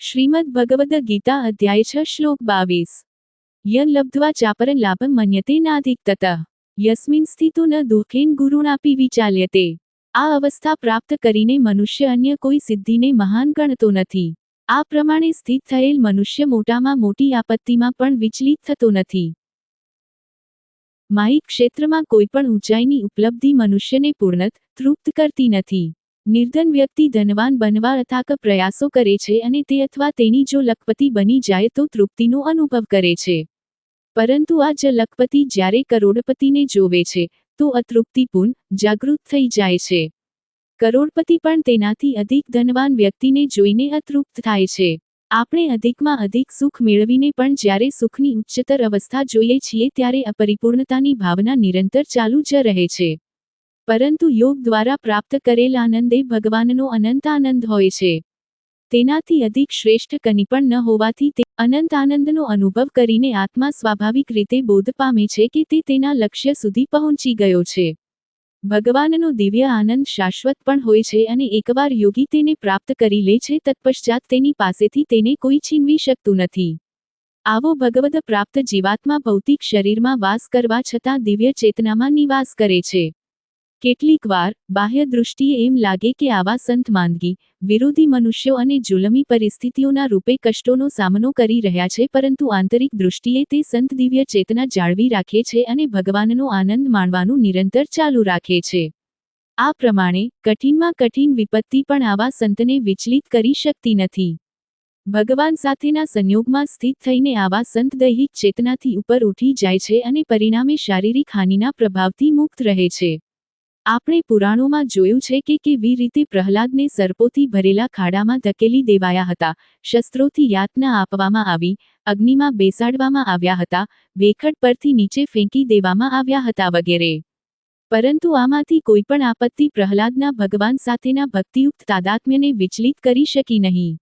श्रीमद् भगवद गीता अध्याय 6 श्लोक 22। य लब्ध्वा चापरं लाभं मन्यते नाधिकतः यस्मिन् स्थितो न दुःखेन गुरुणापि विचाल्यते। આ અવસ્થા પ્રાપ્ત કરીને મનુષ્ય અન્ય કોઈ સિદ્ધિને મહાન ગણતો નથી। આ પ્રમાણે સ્થિત થયેલ મનુષ્ય મોટામાં મોટી આપત્તિમાં પણ વિચલિત થતો નથી। માહિક ક્ષેત્રમાં કોઈપણ ઊંચાઈની ઉપલબ્ધિ મનુષ્યને પૂર્ણત તૃપ્ત કરતી નથી। નિર્ધન વ્યક્તિ ધનવાન બનવા અથાક પ્રયાસો કરે છે અને તે અથવા તેણી જો લખપતિ બની જાય તો તૃપ્તિનો અનુભવ કરે છે, પરંતુ આ જ લખપતિ જ્યારે કરોડપતિને જોવે છે તો અતૃપ્તિપૂર્ણ જાગૃત થઈ જાય છે। કરોડપતિ પણ તેનાથી અધિક ધનવાન વ્યક્તિને જોઈને અતૃપ્ત થાય છે। આપણે અધિકમાં અધિક સુખ મેળવીને પણ જ્યારે સુખની ઉચ્ચતર અવસ્થા જોઈએ છીએ ત્યારે અપરિપૂર્ણતાની ભાવના નિરંતર ચાલુ જ રહે છે। પરંતુ યોગ દ્વારા પ્રાપ્ત કરેલ આનંદ એ ભગવાનનો અનંત આનંદ હોય છે। તેનાથી અધિક શ્રેષ્ઠ કંઈ પણ ન હોવાથી તે અનંત આનંદનો અનુભવ કરીને આત્મા સ્વાભાવિક રીતે બોધ પામે છે કે તે તેના લક્ષ્ય સુધી પહોંચી ગયો છે। ભગવાનનો દિવ્ય આનંદ શાશ્વત પણ હોય છે અને એકવાર યોગી તેને પ્રાપ્ત કરી લે છે તત્પશ્ચાત તેની પાસેથી તેને કોઈ છીનવી શકતું નથી। આવો ભગવદ પ્રાપ્ત જીવાત્મા ભૌતિક શરીરમાં વાસ કરવા છતાં દિવ્ય ચેતનામાં નિવાસ કરે છે। કેટલીક વાર બાહ્ય દૃષ્ટિએ એમ લાગે કે આવા સંત માંદગી વિરોધી મનુષ્યો અને જુલમી પરિસ્થિતિઓના રૂપે કષ્ટોનો સામનો કરી રહ્યા છે, પરંતુ આંતરિક દૃષ્ટિએ તે સંત દિવ્ય ચેતના જાળવી રાખે છે અને ભગવાનનો આનંદ માણવાનું નિરંતર ચાલુ રાખે છે। આ પ્રમાણે કઠિનમાં કઠિન વિપત્તિ પણ આવા સંતને વિચલિત કરી શકતી નથી। ભગવાન સાથેના સંયોગમાં સ્થિત થઈને આવા સંત દૈહિક ચેતનાથી ઉપર ઉઠી જાય છે અને પરિણામે શારીરિક હાનિના પ્રભાવથી મુક્ત રહે છે। આપણે પુરાણોમાં જોયું છે કે કેવી રીતે પ્રહલાદને સર્પોથી ભરેલા ખાડામાં ધકેલી દેવાયા હતા, શસ્ત્રોથી યાતના આપવામાં આવી, અગ્નિમાં બેસાડવામાં આવ્યા હતા, ભેખડ પરથી નીચે ફેંકી દેવામાં આવ્યા હતા વગેરે। પરંતુ આમાંથી કોઈપણ આપત્તિ પ્રહલાદના ભગવાન સાથેના ભક્તિયુક્ત તાદાત્મ્યને વિચલિત કરી શકી નહીં।